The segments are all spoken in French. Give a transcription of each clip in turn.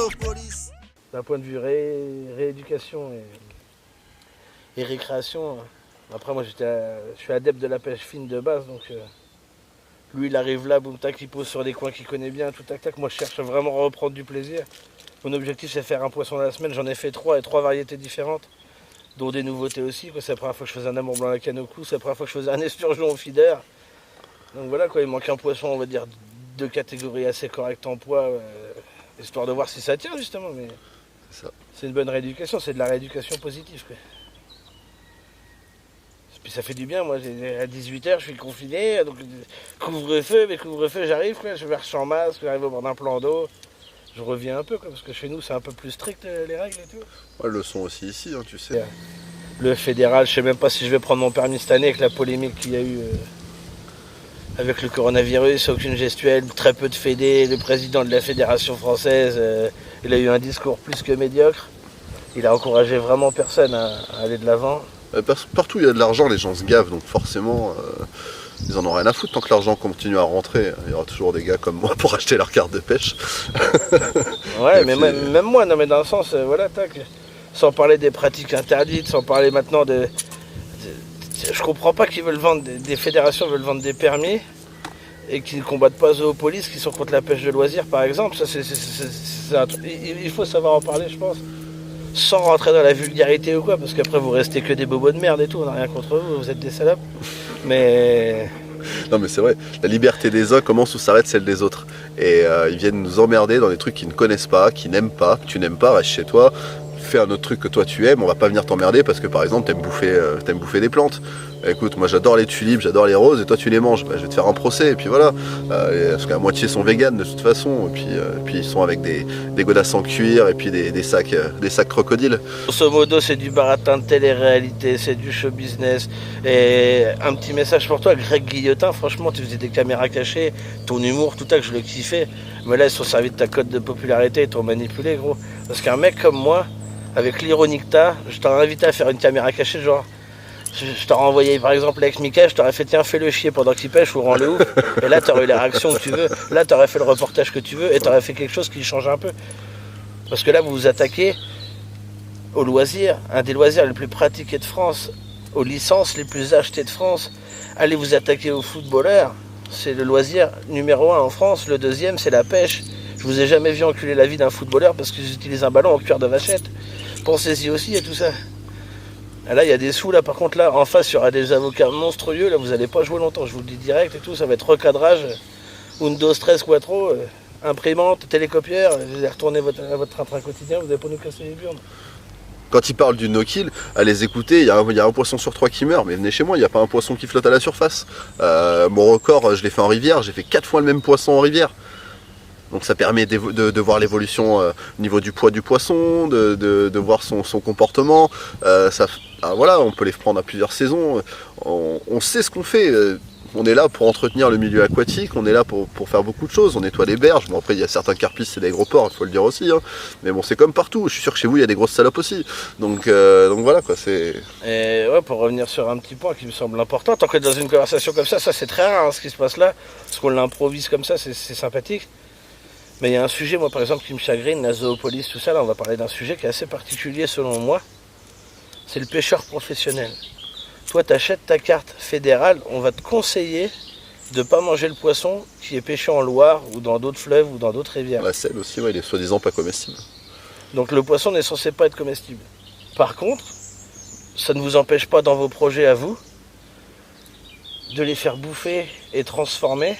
Zoopolis. D'un point de vue rééducation et récréation, après moi je suis adepte de la pêche fine de base, donc lui il arrive là, boum tac, il pose sur des coins qu'il connaît bien, tout tac tac. Moi je cherche vraiment à reprendre du plaisir. Mon objectif c'est faire un poisson à la semaine, j'en ai fait 3 et 3 variétés différentes, dont des nouveautés aussi, quoi. C'est la première fois que je faisais un amour blanc à la canne au clou, c'est la première fois que je faisais un esturgeon au feeder. Donc voilà quoi, il manque un poisson, on va dire, de catégorie assez correcte en poids, histoire de voir si ça tient justement, mais c'est une bonne rééducation, c'est de la rééducation positive, quoi. Puis ça fait du bien, moi à 18h je suis confiné, donc couvre-feu, mais couvre-feu j'arrive, quoi. Je marche sans masque, j'arrive au bord d'un plan d'eau, je reviens un peu, quoi, parce que chez nous c'est un peu plus strict les règles et tout. Ouais, elles le sont aussi ici, hein, tu sais. Le fédéral, je sais même pas si je vais prendre mon permis cette année avec la polémique qu'il y a eu avec le coronavirus, aucune gestuelle, très peu de fédés, le président de la fédération française, il a eu un discours plus que médiocre, il a encouragé vraiment personne à aller de l'avant. Partout où il y a de l'argent, les gens se gavent, donc forcément, ils en ont rien à foutre. Tant que l'argent continue à rentrer, il y aura toujours des gars comme moi pour acheter leur carte de pêche. Ouais, mais même moi, non mais dans le sens, voilà, tac, sans parler des pratiques interdites, sans parler maintenant je comprends pas qu'ils veulent vendre, des fédérations veulent vendre des permis et qu'ils ne combattent pas Zoopolis, qui sont contre la pêche de loisirs par exemple. Ça, il faut savoir en parler, je pense. Sans rentrer dans la vulgarité ou quoi, parce qu'après vous restez que des bobos de merde et tout, on n'a rien contre vous, vous êtes des salopes. Mais... Non mais c'est vrai, la liberté des uns commence où s'arrête celle des autres. Et ils viennent nous emmerder dans des trucs qu'ils ne connaissent pas, qu'ils n'aiment pas, que tu n'aimes pas, reste chez toi, fais un autre truc que toi tu aimes, on va pas venir t'emmerder parce que par exemple t'aimes bouffer des plantes. Écoute, moi j'adore les tulipes, j'adore les roses et toi tu les manges, je vais te faire un procès et puis voilà. Parce qu'à moitié sont véganes de toute façon, et puis ils sont avec des godasses en cuir et puis des sacs crocodiles. Grosso modo c'est du baratin de télé-réalité, c'est du show business. Et un petit message pour toi, Greg Guillotin, franchement tu faisais des caméras cachées, ton humour, tout ça que je le kiffais. Mais là ils sont servis de ta cote de popularité, ils t'ont manipulé gros. Parce qu'un mec comme moi, avec l'ironie que t'as, je t'aurais invité à faire une caméra cachée, genre je t'aurais envoyé par exemple avec Mika, je t'aurais fait tiens fais le chier pendant qu'il pêche ou rends le ouf, et là t'aurais eu la réaction que tu veux, là t'aurais fait le reportage que tu veux et t'aurais fait quelque chose qui change un peu. Parce que là vous vous attaquez au loisir, un des loisirs les plus pratiqués de France, aux licences les plus achetées de France. Allez vous attaquer aux footballeurs, c'est le loisir numéro 1 en France, le deuxième c'est la pêche. Je vous ai jamais vu enculer la vie d'un footballeur parce qu'ils utilisent un ballon en cuir de vachette. Pensez-y aussi à tout ça. Et là, il y a des sous, là, par contre, là, en face, il y aura des avocats monstrueux. Là, vous n'allez pas jouer longtemps, je vous le dis direct et tout. Ça va être recadrage, Windows 13 Quattro, imprimante, télécopieur. Vous allez retourner à votre train-train quotidien, vous n'allez pas nous casser les burnes. Quand ils parlent du no-kill, à les écouter, il y a un poisson sur 3 qui meurt, mais venez chez moi, il n'y a pas un poisson qui flotte à la surface. Mon record, je l'ai fait en rivière, j'ai fait 4 fois le même poisson en rivière. Donc ça permet de voir l'évolution au niveau du poids du poisson, de voir son comportement. Voilà, on peut les prendre à plusieurs saisons. On sait ce qu'on fait. On est là pour entretenir le milieu aquatique, on est là pour faire beaucoup de choses. On nettoie les berges. Bon, après, il y a certains carpistes, c'est des gros porcs, il faut le dire aussi. Hein. Mais bon, c'est comme partout. Je suis sûr que chez vous, il y a des grosses salopes aussi. Donc voilà, quoi. Et ouais, pour revenir sur un petit point qui me semble important, tant que dans une conversation comme ça c'est très rare hein, ce qui se passe là, parce qu'on l'improvise comme ça, c'est sympathique. Mais il y a un sujet, moi par exemple, qui me chagrine, la Zoopolis, tout ça, là on va parler d'un sujet qui est assez particulier selon moi. C'est le pêcheur professionnel. Toi tu achètes ta carte fédérale, on va te conseiller de ne pas manger le poisson qui est pêché en Loire ou dans d'autres fleuves ou dans d'autres rivières. La sel aussi, ouais, il est soi-disant pas comestible. Donc le poisson n'est censé pas être comestible. Par contre, ça ne vous empêche pas dans vos projets à vous de les faire bouffer et transformer.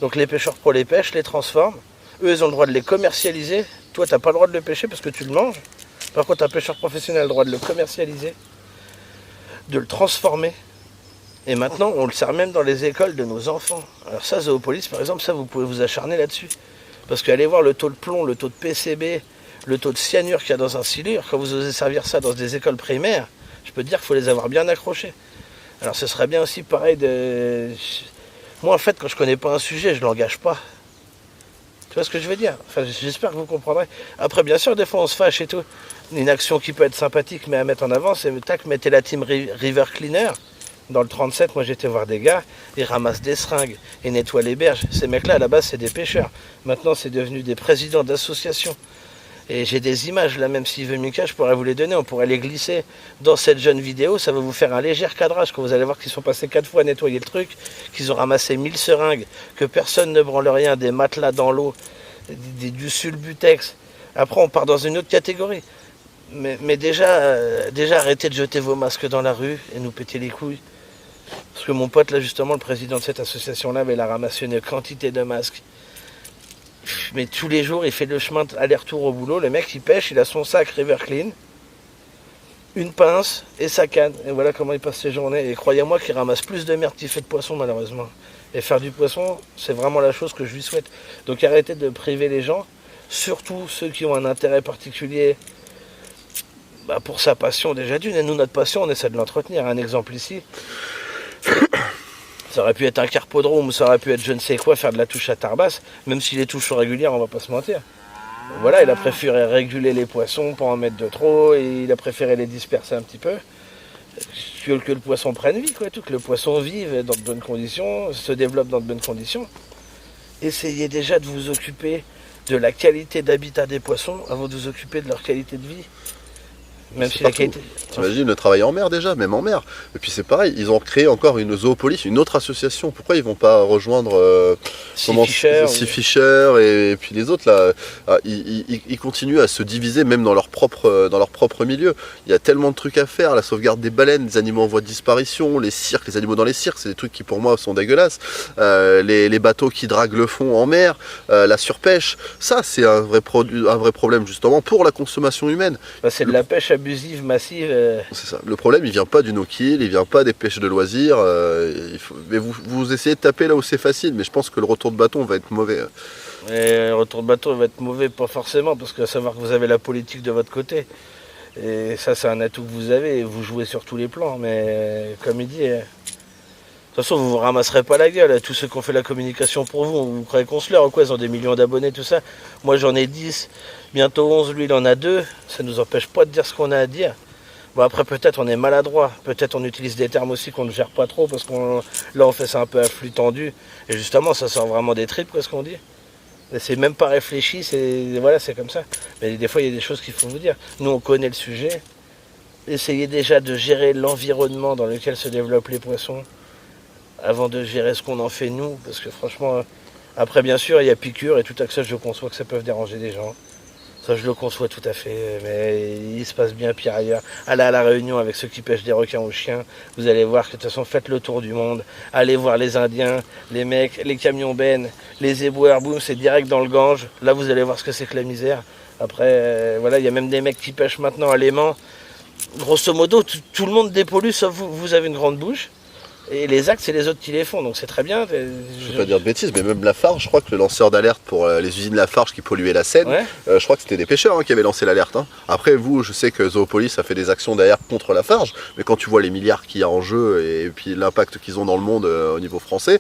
Donc les pêcheurs pro les pêchent, les transforment. Eux, ils ont le droit de les commercialiser. Toi, tu n'as pas le droit de le pêcher parce que tu le manges. Par contre, un pêcheur professionnel a le droit de le commercialiser, de le transformer. Et maintenant, on le sert même dans les écoles de nos enfants. Alors ça, Zoopolis, par exemple, ça, vous pouvez vous acharner là-dessus. Parce qu'allez voir le taux de plomb, le taux de PCB, le taux de cyanure qu'il y a dans un silure, quand vous osez servir ça dans des écoles primaires, je peux te dire qu'il faut les avoir bien accrochés. Alors ce serait bien aussi pareil de... Moi, en fait, quand je connais pas un sujet, je l'engage pas. Tu vois ce que je veux dire? Enfin, j'espère que vous comprendrez. Après, bien sûr, des fois, on se fâche et tout. Une action qui peut être sympathique, mais à mettre en avant, c'est tac, mettez la team River Cleaner. Dans le 37, moi, j'étais voir des gars, ils ramassent des seringues, ils nettoient les berges. Ces mecs-là, à la base, c'est des pêcheurs. Maintenant, c'est devenu des présidents d'associations. Et j'ai des images là, même s'il veut Mika, je pourrais vous les donner, on pourrait les glisser dans cette jeune vidéo, ça va vous faire un léger cadrage, quand vous allez voir qu'ils sont passés 4 fois à nettoyer le truc, qu'ils ont ramassé 1000 seringues, que personne ne branle rien, des matelas dans l'eau, du sulbutex. Après on part dans une autre catégorie. Mais déjà arrêtez de jeter vos masques dans la rue et nous péter les couilles. Parce que mon pote là justement, le président de cette association là, il a ramassé une quantité de masques. Mais tous les jours, il fait le chemin aller-retour au boulot. Le mec, il pêche, il a son sac River Clean, une pince et sa canne. Et voilà comment il passe ses journées. Et croyez-moi qu'il ramasse plus de merde qu'il fait de poisson, malheureusement. Et faire du poisson, c'est vraiment la chose que je lui souhaite. Donc arrêtez de priver les gens, surtout ceux qui ont un intérêt particulier pour sa passion déjà d'une. Et nous, notre passion, on essaie de l'entretenir. Un exemple ici. Ça aurait pu être un carpodrome, ça aurait pu être je ne sais quoi, faire de la touche à tarbas, même si les touches sont régulières, on va pas se mentir. Voilà, il a préféré réguler les poissons, pas en mettre de trop, et il a préféré les disperser un petit peu. Que le poisson prenne vie, quoi, tout, que le poisson vive dans de bonnes conditions, se développe dans de bonnes conditions. Essayez déjà de vous occuper de la qualité d'habitat des poissons avant de vous occuper de leur qualité de vie. Même si la qualité... T'imagines le travail en mer déjà, même en mer. Et puis c'est pareil, ils ont créé encore une zoopolis, une autre association. Pourquoi ils vont pas rejoindre Sea Fisher et puis les autres là, ils continuent à se diviser même dans leur propre milieu. Il y a tellement de trucs à faire, la sauvegarde des baleines, des animaux en voie de disparition, les cirques, les animaux dans les cirques, c'est des trucs qui pour moi sont dégueulasses. Les bateaux qui draguent le fond en mer, la surpêche, ça c'est un vrai problème justement pour la consommation humaine. C'est de la pêche abusive, massive. C'est ça. Le problème, il vient pas du no-kill, il vient pas des pêches de loisirs. Mais vous essayez de taper là où c'est facile, mais je pense que le retour de bâton va être mauvais. Et le retour de bâton va être mauvais, pas forcément, parce que savoir que vous avez la politique de votre côté. Et ça, c'est un atout que vous avez, et vous jouez sur tous les plans. Mais comme il dit, de toute façon, vous vous ramasserez pas la gueule. Tous ceux qui ont fait la communication pour vous croyez qu'on se leurre ou quoi? Ils ont des millions d'abonnés, tout ça. Moi, j'en ai 10, bientôt 11, lui, il en a 2. Ça nous empêche pas de dire ce qu'on a à dire. Bon, après, peut-être on est maladroit. Peut-être on utilise des termes aussi qu'on ne gère pas trop, parce qu'on là, on fait ça un peu à flux tendu. Et justement, ça sort vraiment des tripes, quoi, ce qu'on dit. Et c'est même pas réfléchi, voilà, c'est comme ça. Mais des fois, il y a des choses qu'il faut vous dire. Nous, on connaît le sujet. Essayez déjà de gérer l'environnement dans lequel se développent les poissons, avant de gérer ce qu'on en fait nous, parce que franchement, après bien sûr il y a piqûre et tout à fait je conçois que ça peut déranger des gens, ça je le conçois tout à fait, mais il se passe bien pire ailleurs. Allez à la Réunion avec ceux qui pêchent des requins aux chiens, vous allez voir que de toute façon faites le tour du monde, allez voir les Indiens, les mecs, les camions bennes, les éboueurs, boum, c'est direct dans le Gange, là vous allez voir ce que c'est que la misère. Après voilà, il y a même des mecs qui pêchent maintenant à l'aimant, grosso modo tout le monde dépollue sauf vous, vous avez une grande bouche. Et les actes, c'est les autres qui les font, donc c'est très bien. Je ne vais pas dire de bêtises, mais même Lafarge, je crois que le lanceur d'alerte pour les usines Lafarge qui polluaient la Seine, ouais. Je crois que c'était des pêcheurs qui avaient lancé l'alerte. Hein. Après, vous, je sais que Zoopolis a fait des actions derrière contre Lafarge, mais quand tu vois les milliards qu'il y a en jeu et puis l'impact qu'ils ont dans le monde au niveau français,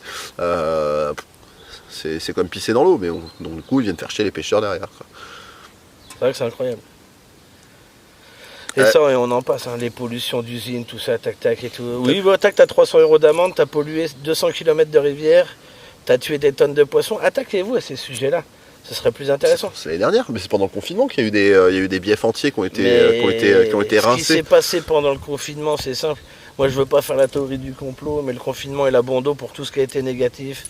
c'est comme pisser dans l'eau, mais donc du coup, ils viennent faire chier les pêcheurs derrière. Quoi. C'est vrai que c'est incroyable. Et ça, et on en passe, hein, les pollutions d'usines, tout ça, tac, tac et tout. Oui, bah, tac, t'as 300 € d'amende, t'as pollué 200 km de rivière, t'as tué des tonnes de poissons. Attaquez-vous à ces sujets-là, ce serait plus intéressant. C'est l'année dernière, mais c'est pendant le confinement qu'il y a eu des biefs entiers qui ont été rincés. Ce qui s'est passé pendant le confinement, c'est simple. Moi, je veux pas faire la théorie du complot, mais le confinement est la bon dos pour tout ce qui a été négatif.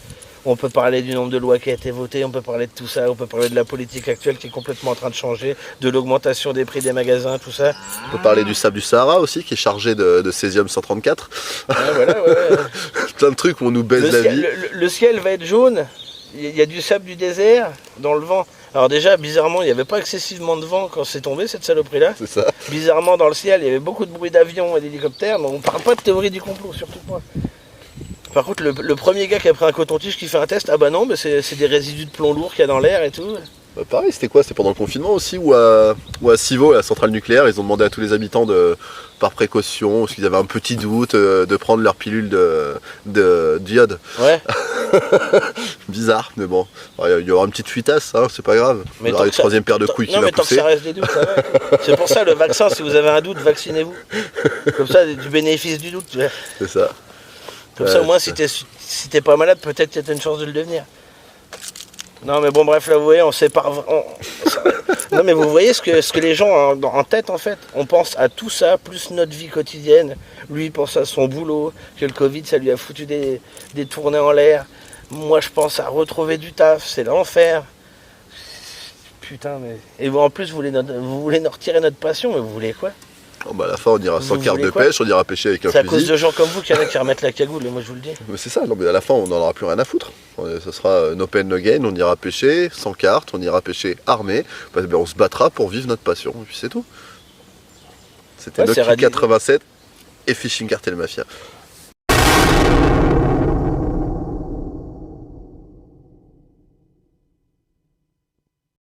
On peut parler du nombre de lois qui a été votées, on peut parler de tout ça, on peut parler de la politique actuelle qui est complètement en train de changer, de l'augmentation des prix des magasins, tout ça. On peut parler du sable du Sahara aussi, qui est chargé de césium 134. Ouais, voilà, ouais. Plein de trucs où on nous baise la vie. Le ciel va être jaune, il y a du sable du désert dans le vent. Alors déjà, bizarrement, il n'y avait pas excessivement de vent quand c'est tombé, cette saloperie-là. C'est ça. Bizarrement, dans le ciel, il y avait beaucoup de bruit d'avions et d'hélicoptères, mais on ne parle pas de théorie du complot, surtout pas. Par contre, le premier gars qui a pris un coton-tige qui fait un test, ah bah non, mais c'est des résidus de plomb lourd qu'il y a dans l'air et tout. Bah pareil, c'était quoi? C'était pendant le confinement aussi, ou à Civaux, à la centrale nucléaire, ils ont demandé à tous les habitants par précaution, parce qu'ils avaient un petit doute, de prendre leur pilule de d'iode. Ouais. Bizarre, mais bon, il y aura une petite fuitasse, hein, c'est pas grave. Mais il y aura une troisième paire de couilles qui va pousser. Non, mais tant que ça reste des doutes, ça va. C'est pour ça, le vaccin, si vous avez un doute, vaccinez-vous. Comme ça, du bénéfice du doute. Tu vois. C'est ça. Comme ça, au moins, si t'es pas malade, peut-être qu'il y a une chance de le devenir. Non, mais bon, bref, là, vous voyez, on sépare. Non mais vous voyez ce que les gens ont en tête en fait. On pense à tout ça, plus notre vie quotidienne. Lui il pense à son boulot, que le Covid ça lui a foutu des tournées en l'air. Moi je pense à retrouver du taf, c'est l'enfer. Putain mais... Et vous en plus vous voulez nous retirer notre passion, mais vous voulez quoi? Oh, bah à la fin on ira sans Vous carte voulez de quoi? pêche, on ira pêcher avec un C'est à cause fusil. de gens comme vous qu'il y en a qui remettent la cagoule, moi je vous le dis. Mais c'est ça, non mais à la fin on n'en aura plus rien à foutre. Ce sera no pain no gain, on ira pêcher sans carte, on ira pêcher armé, parce que, ben, on se battra pour vivre notre passion, et puis c'est tout. C'était Ouais, c'est Nokia 87 et Fishing Cartel Mafia.